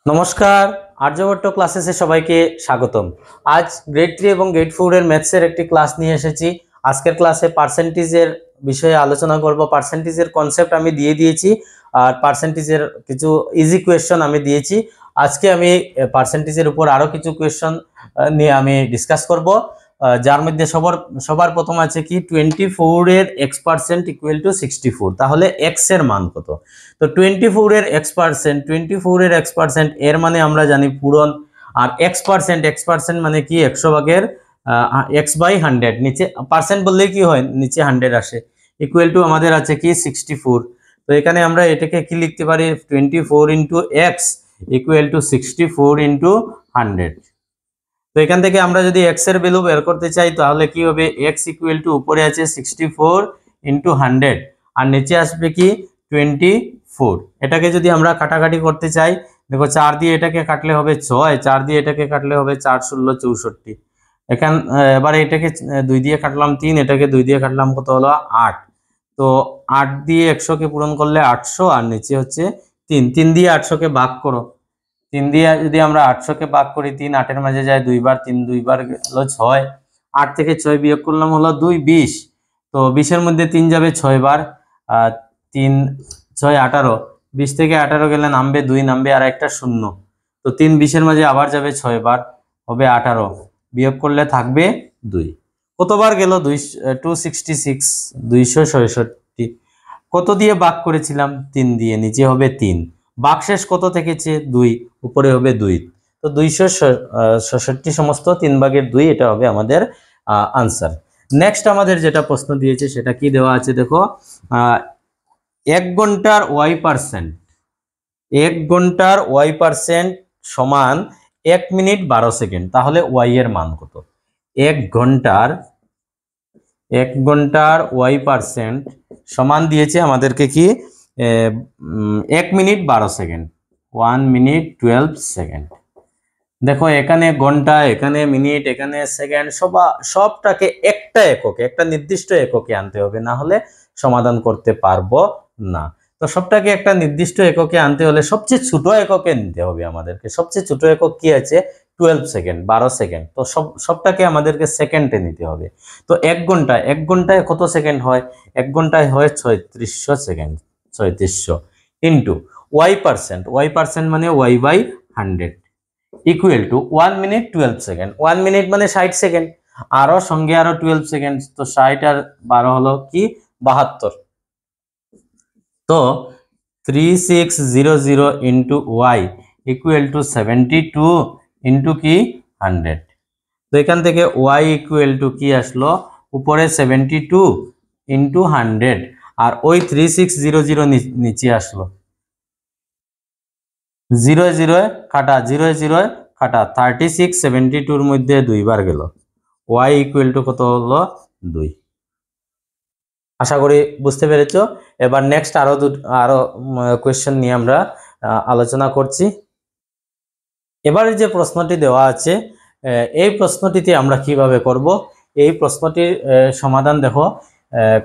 নমস্কার, আর্যভট্ট ক্লাসেসে সবাইকে স্বাগতম। আজ গ্রেড 3 এবং গ্রেড 4 এর ম্যাথসের একটি ক্লাস নিয়ে এসেছি। আজকের ক্লাসে পার্সেন্টেজের বিষয়ে আলোচনা করব। পার্সেন্টেজের কনসেপ্ট আমি দিয়ে দিয়েছি আর পার্সেন্টেজের কিছু ইজি কোয়েশ্চন আমি দিয়েছি। আজকে আমি পার্সেন্টেজের উপর আরো কিছু কোয়েশ্চন নিয়ে আমি ডিসকাস করব, যার মধ্যে সবার প্রথম আছে কি 24 এর x% ইকুয়াল টু 64। তাহলে x এর মান কত? তো 24 এর x% এর মানে আমরা জানি পূরণ, আর x% মানে কি 100 ভাগের x বাই 100, নিচে পার্সেন্ট বললে কি হয়, নিচে 100 আসে, ইকুয়াল টু আমাদের আছে কি 64। তো এখানে আমরা এটাকে কি লিখতে পারি, 24 into x equal to 64 into 100। তো এখান থেকে আমরা যদি x এর ভ্যালু বের করতে চাই তাহলে কি হবে, x ইকুয়াল টু উপরে আছে 64 ইন্টু 100 আর নিচে আসবে কি 24। এটাকে যদি আমরা কাটাকাটি করতে চাই, দেখো 4 দিয়ে এটাকে কাটলে হবে 6, 4 দিয়ে এটাকে কাটলে হবে 4 ষোলো 64। এখান এবারে এটাকে 2 দিয়ে কাটলাম 3, এটাকে 2 দিয়ে কাটলাম কত হলো 8। তো 8 দিয়ে 100 কে পূরণ করলে 800 আর নিচে হচ্ছে 3 দিয়ে 800 কে ভাগ করো। 3 দিয়ে যদি আমরা 800 কে ভাগ করি, 3 8 এর মাঝে যায় 2 বার, 3 2 বার হলো 6, 8 থেকে 6 বিয়োগ করলাম হলো 2 20। তো 20 এর মধ্যে 3 যাবে 6 বার, 3 6 18, 20 থেকে 18 গেলে নামবে 2, নামবে আর একটা শূন্য। তো 3 20 এর মাঝে আবার যাবে 6 বার, হবে 18, বিয়োগ করলে থাকবে 2। কতবার গেল, 266, 266। কত দিয়ে ভাগ করেছিলাম, 3 দিয়ে, নিচে হবে 3, ভাগশেষ কত থেকেছে 2, উপরে হবে 2। তো 266 সমস্ত 3 ভাগের 2, এটা হবে আমাদের আনসার। নেক্সট আমাদের যেটা প্রশ্ন দিয়েছে সেটা কি দেওয়া আছে দেখো, 1 ঘন্টার y%, 1 ঘন্টার y% সমান 1 মিনিট 12 সেকেন্ড। তাহলে y এর মান কত? 1 ঘন্টার y% সমান দিয়েছে আমাদেরকে কি 1 মিনিট 12 সেকেন্ড, 1 মিনিট 12 সেকেন্ড। দেখো এখানে ঘন্টা, এখানে মিনিট, এখানে সেকেন্ড, সবটাকে একটা এককে, একটা নির্দিষ্ট এককে আনতে হবে, না হলে সমাধান করতে পারবো না। তো সবটাকে একটা নির্দিষ্ট এককে আনতে হলে সবচেয়ে ছোট এককে নিতে হবে আমাদেরকে। সবচেয়ে ছোট একক কি আছে, 12 সেকেন্ড, 12 সেকেন্ড। তো সবটাকে আমাদেরকে সেকেন্ডে নিতে হবে। তো 1 ঘন্টায় কত সেকেন্ড হয়, 1 ঘন্টায় হয় 3600 সেকেন্ড, 3600 ইন্টু y% মানে y by 100 equal to 1 minute 12 second. 1 minute মানে 60 সেকেন্ড, আরো সঙ্গে আরো 12 সেকেন্ড, তো 60 আর 12 হলো কি 72। তো 3600 into y equal to 72 into কি 100। তো এখান থেকে y ইকুয়াল টু কি আসলো, উপরে 72 ইন্টু 100 আর ওই 3600 নিচে আসলো, 0 0 কাটা, 0 0 কাটা, 36 72 মধ্যে 2 বার গেল, y ইকুয়াল টু কত হলো 2। আশা করি বুঝতে পেরেছো। এবার নেক্সট আরো কোয়েশ্চেন নিয়ে আমরা আলোচনা করছি। এবারে যে প্রশ্নটি দেওয়া আছে, এই প্রশ্নটিতে আমরা কিভাবে করব, এই প্রশ্নটির সমাধান দেখো,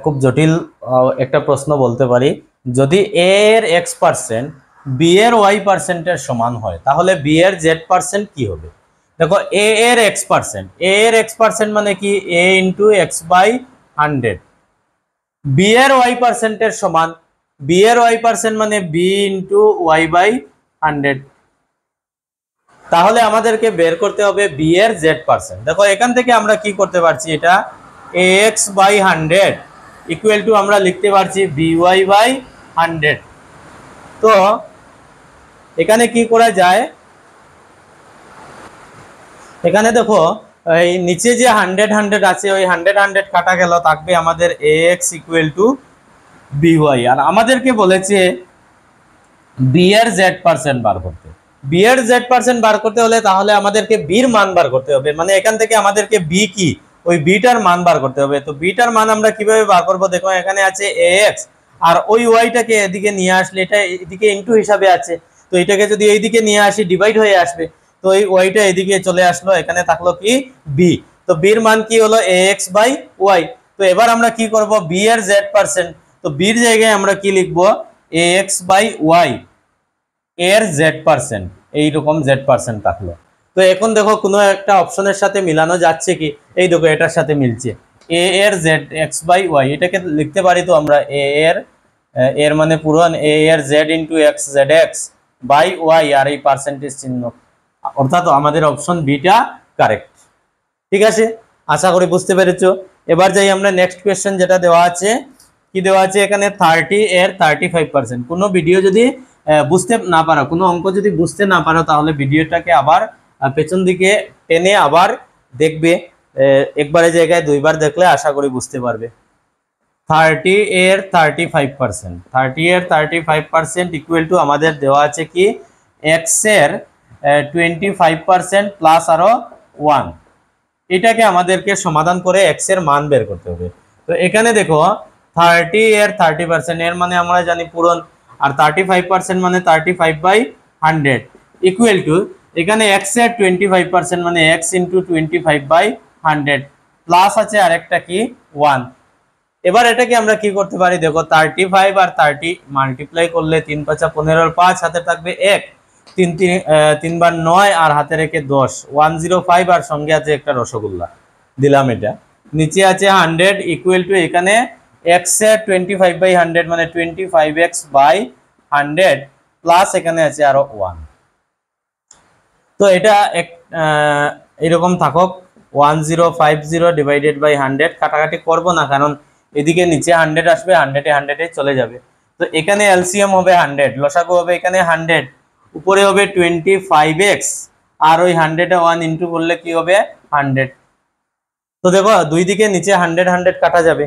খুব জটিল একটা প্রশ্ন বলতে পারি। যদি a এর x% b এর y%-এর সমান হয় তাহলে b এর z% কি হবে? দেখো a এর x% মানে কি a into x by 100, b এর y%-এর সমান b এর y% মানে b ইন্টু y বাই 100। তাহলে আমাদেরকে বের করতে হবে b এর z%। দেখো এখান থেকে আমরা কি করতে পারছি, এটা ax বাই 100 ইকুয়াল টু আমরা লিখতে পারছি by বাই 100। তো এখানে কি করা যায়, এখানে দেখো এই নিচে যে 100 100 আছে, ওই 100 100 কাটা গেল, থাকবে আমাদের ax ইকুয়াল টু by। আর আমাদেরকে বলেছে b এর z% বার করতে। b এর z% বার করতে হলে তাহলে আমাদেরকে b এর মান বার করতে হবে, মানে এখান থেকে আমাদেরকে b কি, ওই b টার মান বার করতে হবে। তো b টার মান আমরা কিভাবে বার করব, দেখো এখানে আছে ax আর ওই y টাকে এদিকে নিয়ে আসলে এটা এদিকে ইনটু হিসাবে আছে, তো এটাকে যদি এইদিকে নিয়ে আসি ডিভাইড হয়ে আসবে। তো এই y টা এদিকে চলে আসলো, এখানে থাকলো কি b। তো b এর মান কি হলো ax বাই y। তো এবার আমরা কি করব, b এর z%, তো b এর জায়গায় আমরা কি লিখবো ax বাই y এর z%, এইরকম z% থাকলো। তো এখন দেখো কোনো একটা অপশনের সাথে মিলানো যাচ্ছে কি, এই দেখো এটার সাথে মিলছে, a এর z(x/y), এটাকে লিখতে পারি তো আমরা এর মানে পূরণ a এর z ইন্টু x zx/y, আর এই পার্সেন্টেজ চিহ্ন, অর্থাৎ আমাদের অপশন বিটা কারেক্ট। ঠিক আছে, আশা করি বুঝতে পেরেছো। এবার যাই আমরা নেক্সট কোয়েশ্চেন, যেটা দেওয়া আছে, কি দেওয়া আছে এখানে 30 এর 35%। কোনো ভিডিও যদি বুঝতে না পারো, কোনো অঙ্ক যদি বুঝতে না পারো, তাহলে ভিডিওটাকে আবার পেছন দিকে টেনে আবার দেখবে, একবারের জায়গায় দুইবার দেখলে আশা করি বুঝতে পারবে। 30 এর 35%, 30 এর 35% ইকুয়াল টু আমাদের দেওয়া আছে কি x এর 25% প্লাস আরো 1। এটাকে আমাদেরকে সমাধান করে x এর মান বের করতে হবে। তো এখানে দেখো 30 এর 30%, এর মানে আমরা জানি পূরণ, আর 35% মানে 35/100 ইকুয়াল টু এখানে x এর 25% মানে x ইন্টু 25/100 প্লাস আছে আরেকটা কি 1। এবার এটাকে আমরা কি করতে পারি, দেখো 35 আর 30 মাল্টিপ্লাই করলে 3 × 5 = 15, 5 হাতে থাকবে 1, 3 বার 9 আর হাতে রেখে 10, 105, আর সঙ্গে আছে একটা রসগোল্লা দিলাম। এটা নিচে আছে 100 ইকুয়াল টু এখানে x এর 25/100 মানে 25x/100 প্লাস এখানে আছে আরো 1। তো এটা এরকম থাকুক, 1050 ডিভাইডেড বাই 100, কাটাকাটি করব না, কারণ এদিকে নিচে 100 আসবে, 100 এ 100 এ চলে যাবে। তো এখানে এলসিএম হবে 100, লসাগু হবে এখানে 100, উপরে হবে 25x, আর ওই 100 এ 1 ইন্টু করলে কি হবে 100। তো দেখো দুই দিকে নিচে 100 100 কাটা যাবে,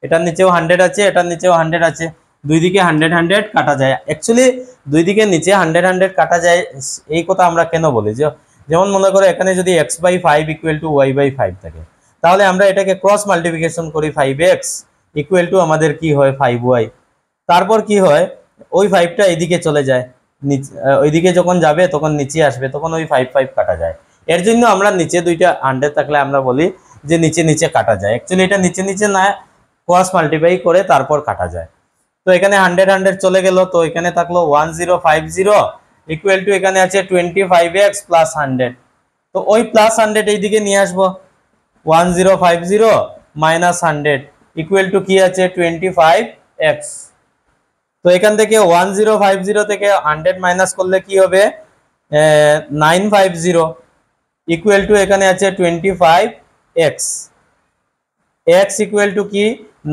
এটার নিচেও 100 আছে, এটার নিচেও 100 আছে, দুই দিকে 100 100 কাটা যায়। অ্যাকচুয়ালি দুই দিকে নিচে 100 100 কাটা যায়, এই কথা আমরা কেন বলি, যেমন মনে করো এখানে যদি x/5 ইকুয়াল টু y/5 থাকে, তাহলে আমরা এটাকে ক্রস মাল্টিপ্লিকেশন করি, 5x ইকুয়াল টু আমাদের কি হয় 5y। তারপর কি হয়, ওই 5টা এদিকে চলে যায়, ওইদিকে যখন যাবে তখন নিচে আসবে, তখন ওই 5 5 কাটা যায়। এর জন্য আমরা নিচে দুইটা 100 থাকলে আমরা বলি যে নিচে নিচে কাটা যায়। অ্যাকচুয়ালি এটা নিচে নিচে না, ক্রস মাল্টিপ্লাই করে তারপর কাটা যায়। তো এখানে 100 100 চলে গেল, তো এখানে থাকলো 1050 ইকুয়াল টু এখানে আছে 25x প্লাস 100। তো ওই প্লাস 100 এইদিকে নিয়ে আসবো, 1050 মাইনাস 100 ইকুয়াল টু কি আছে 25x। তো এখান থেকে 1050 থেকে 100 মাইনাস করলে কি হবে 950 ইকুয়াল টু এখানে আছে 25x, x ইকুয়াল টু কি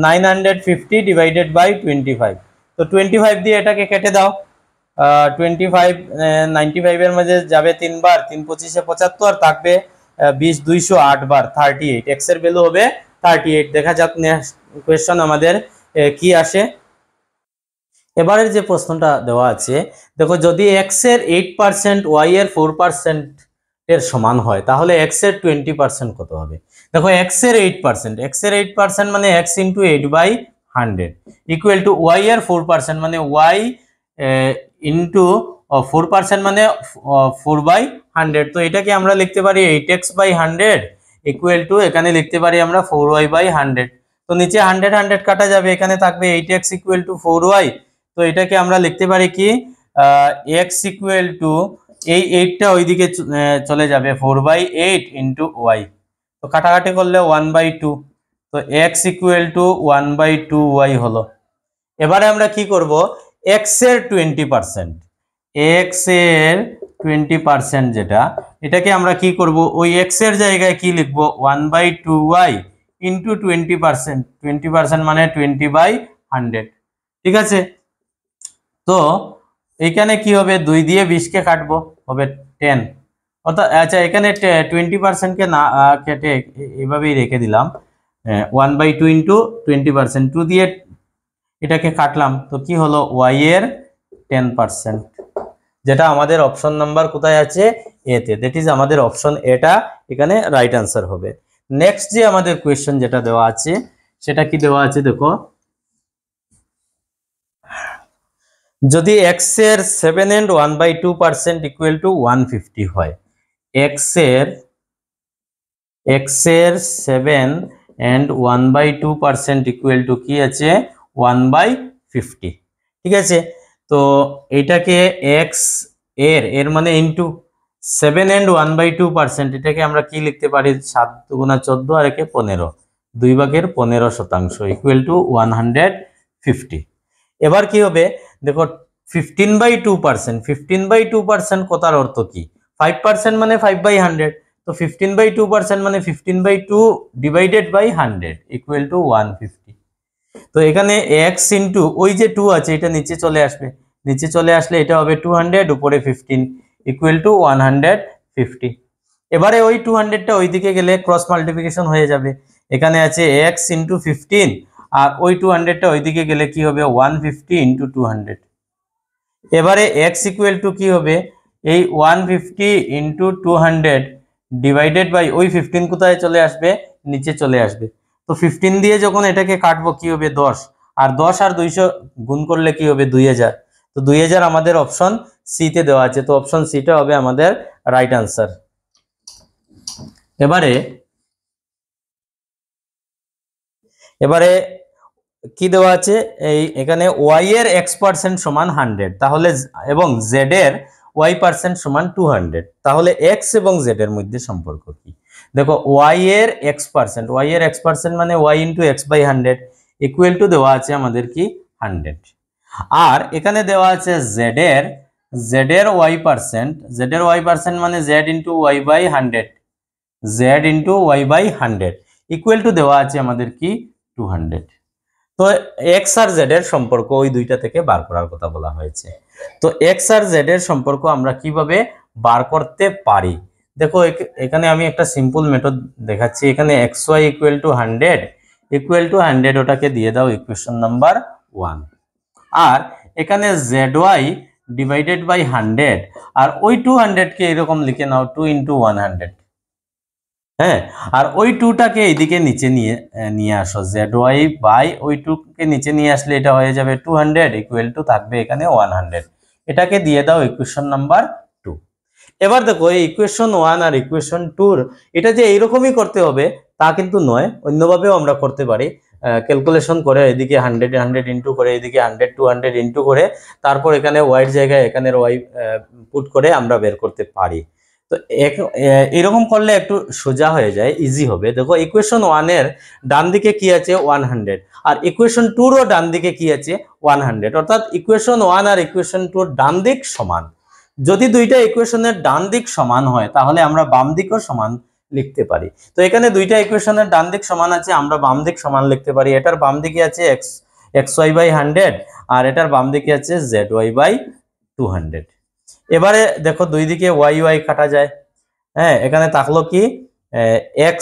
950 ডিভাইডেড বাই 25। তো 25 দিয়ে এটাকে কেটে দাও, 25 95 এর মধ্যে যাবে 3 বার, 3 25 এ 75, থাকবে 20 208 বার 38, x এর ভ্যালু হবে 38। দেখা যাক নেক্সট কোশ্চেন আমাদের কি আসে। এবারের যে প্রশ্নটা দেওয়া আছে, দেখো যদি x এর 8% y এর 4% এর সমান হয়, তাহলে x এর 20% কত হবে। দেখো x এর 8% মানে x into 8/100 equal to y এর 4% মানে y ইন্টু 4% মানে 4/100। তো এটাকে আমরা লিখতে পারি 8x/100 ইকুয়াল টু এখানে লিখতে পারি আমরা 4y/100। তো নিচে 100 100 কাটা যাবে, এখানে থাকবে 8x ইকুয়াল টু 4y। তো এটাকে আমরা লিখতে পারি কি x ইকুয়াল টু এই 8টা ওইদিকে চলে যাবে 4/8 ইন্টু y। তো কাটাকাটি করলে 1/2, তো x ইকুয়াল টু 1/2y হলো। এবারে আমরা কি করব, x এর 20%, যেটা, এটাকে আমরা কি করব, ওই x এর জায়গায় কি লিখবো 1/2y ইন্টু 20% মানে 20/100। ঠিক আছে, তো এখানে কি হবে, 2 দিয়ে 20 কে কাটবো, হবে 10, অর্থাৎ আচ্ছা এখানে 20% কে না কেটে এইভাবেই রেখে দিলাম, 1/2 ইন্টু 20%, 2 দিয়ে এটাকে কাটলাম, তো কি হলো y এর 10%, যেটা আমাদের অপশন নাম্বার কোথায় আছে, এ তে। দ্যাট ইজ আমাদের অপশন এটা এখানে রাইট আনসার হবে। নেক্সট যে আমাদের কোয়েশ্চেন যেটা দেওয়া আছে, সেটা কি দেওয়া আছে দেখো, যদি x এর 7 and 1/2% ইকুয়াল টু 150 হয়, x এর 7 and 1/2% ইকুয়াল টু কি আছে 1/50। ঠিক আছে, তো এটাকে x এর মানে ইন্টু 7 and 1/2%, এটাকে আমরা কি লিখতে পারি, 7 দুগুণা 14 আর একে 15, 2/15% ইকুয়াল টু 150। এবার কি হবে দেখো 15/2%, 15/2% কথার অর্থ কি, 5% মানে 5/100, তো 15/2% মানে 15/2 ডিভাইডেড বাই 100 ইকুয়াল টু 150। তো এখানে x ইন্টু ওই যে 2 আছে এটা নিচে চলে আসবে, নিচে চলে আসলে এটা হবে 200 উপরে 15 ইকুয়াল টু 150। এবারে ওই 200টা ওইদিকে গেলে ক্রস মাল্টিপ্লিকেশন হয়ে যাবে, এখানে আছে x ইন্টু 15 আর ওই 200টা ওইদিকে গেলে কি হবে 150 ইন্টু 200। এবারে x ইকুয়াল টু কি হবে, এই 150 ইন্টু 200 ডিভাইডেড বাই ওই 15 কোথায় চলে আসবে, নিচে চলে আসবে। তো 15 দিয়ে যখন এটাকে কাটবো কি হবে 10, আর 10 আর 200 গুণ করলে কি হবে 2000। তো 2000 আমাদের অপশন সি তে দেওয়া আছে, তো অপশন সিটা হবে আমাদের রাইট আনসার। এবারে কি দেওয়া আছে, এই এখানে y এর x% সমান 100, তাহলে এবং z এর y% সমান 200, তাহলে x এবং z এর মধ্যে সম্পর্ক কি, দেখো y এর x% মানে y into x by 100 equal to দেওয়া আছে আমাদের কি 100, আর এখানে দেওয়া আছে z এর y% মানে z into y by 100, z into y by 100 equal to দেওয়া আছে আমাদের কি 200। তো এক্স আর জেড এর সম্পর্ক ওই দুইটা থেকে বার করার কথা বলা হয়েছে। তো এক্স আর জেড এর সম্পর্ক আমরা কিভাবে বার করতে পারি, দেখো এখানে আমি একটা সিম্পল মেথড দেখাচ্ছি, এখানে এক্স ওয়াই ইকুয়াল টু 100 ওটাকে দিয়ে দাও ইকুয়েশন নাম্বার 1, আর এখানে জেড ওয়াই ডিভাইডেড বাই 100 আর ওই 200 কে এরকম লিখে নাও 2 ইন্টু 100, হ্যাঁ, আর ওই 2টাকে এইদিকে নিচে নিয়ে আসো, জেড ওয়াই বাই ওই 2কে নিচে নিয়ে আসলে এটা হয়ে যাবে 200 ইকুয়াল টু থাকবে এখানে 100, এটাকে দিয়ে দাও ইকুয়েশন নাম্বার 2। এবার দেখো এই ইকুয়েশন 1 আর ইকুয়েশন 2 এটা যে এইরকমই করতে হবে তা কিন্তু নয়, অন্যভাবেও আমরা করতে পারি, ক্যালকুলেশন করে এদিকে 100 ইন্টু করে এদিকে 100 200 ইন্টু করে তারপর এখানে ওয়াইয়ের জায়গায় এখানের ওয়াই পুট করে আমরা বের করতে পারি। তো এরকম করলে একটু সোজা হয়ে যায়, ইজি হবে। দেখো ইকুয়েশন 1 এর ডান দিকে কি আছে 100 আর ইকুয়েশন 2 এর ডান দিকে কি আছে 100, অর্থাৎ ইকুয়েশন 1 আর ইকুয়েশন 2 এর ডান দিক সমান। যদি দুইটা ইকুয়েশনের ডান দিক সমান হয় তাহলে আমরা বাম দিকও সমান লিখতে পারি। তো এখানে দুইটা ইকুয়েশনের ডান দিক সমান আছে, আমরা বাম দিক সমান লিখতে পারি। এটার বাম দিকে আছে xy বাই 100 আর এটার বাম দিকে আছে zy বাই 200। এবারে দেখো দুই দিকে y কাটা যায়, হ্যাঁ, এখানে থাকলো কি x,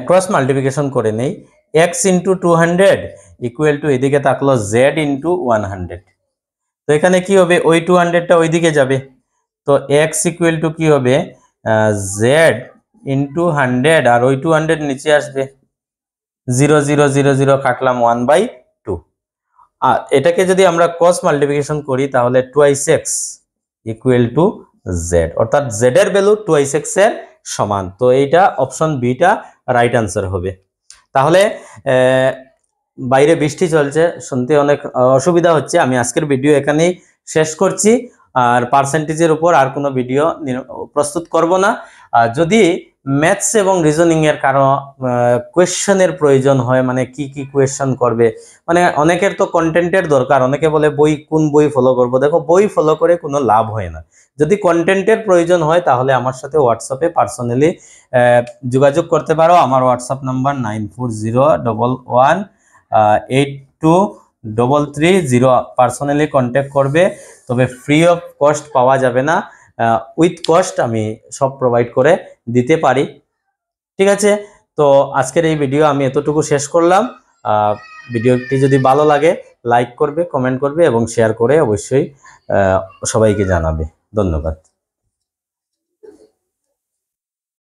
ক্রস মাল্টিপ্লিকেশন করে নেই, x ইন্টু 200 ইকুয়াল টু এদিকে থাকলো z ইন্টু 100। তো এখানে কি হবে ওই 200টা ওইদিকে যাবে, তো x ইকুয়াল টু কি হবে z ইন্টু 100 আর ওই 200 নিচে আসবে, 0 0 0 0 কাটলাম 1/2। আর এটাকে যদি আমরা ক্রস মাল্টিপ্লিকেশন করি তাহলে 2x ইকুয়াল টু z, অর্থাৎ z এর ভ্যালু 2x এর সমান। তো এইটা অপশন বিটা রাইট আনসার হবে। তাহলে বাইরে বৃষ্টি চলছে, শুনতে অনেক অসুবিধা হচ্ছে, আমি আজকের ভিডিও এখানেই শেষ করছি, আর পার্সেন্টেজের উপর আর কোনো ভিডিও প্রস্তুত করব না। যদি ম্যাথস এবং রিজনিং এর কারো কোয়েশ্চেনের প্রয়োজন হয়, মানে কি কি কোয়েশ্চেন করবে, মানে অনেকের তো কন্টেন্টের দরকার, অনেকে বলে কোন বই ফলো করব, দেখো বই ফলো করে কোনো লাভ হয় না। যদি কন্টেন্টের প্রয়োজন হয় তাহলে আমার সাথে হোয়াটসঅ্যাপে পার্সোনালি যোগাযোগ করতে পারো। আমার হোয়াটসঅ্যাপ নাম্বার 9401182330, পার্সোনালি কন্ট্যাক্ট করবে, তবে ফ্রি অফ কস্ট পাওয়া যাবে না, উইথ কস্ট আমি সব প্রোভাইড করে দিতে পারি। ঠিক আছে, তো আজকের এই ভিডিও আমি এতটুকু শেষ করলাম। ভিডিওটি যদি ভালো লাগে লাইক করবে, কমেন্ট করবে এবং শেয়ার করে অবশ্যই সবাইকে জানাবে। ধন্যবাদ।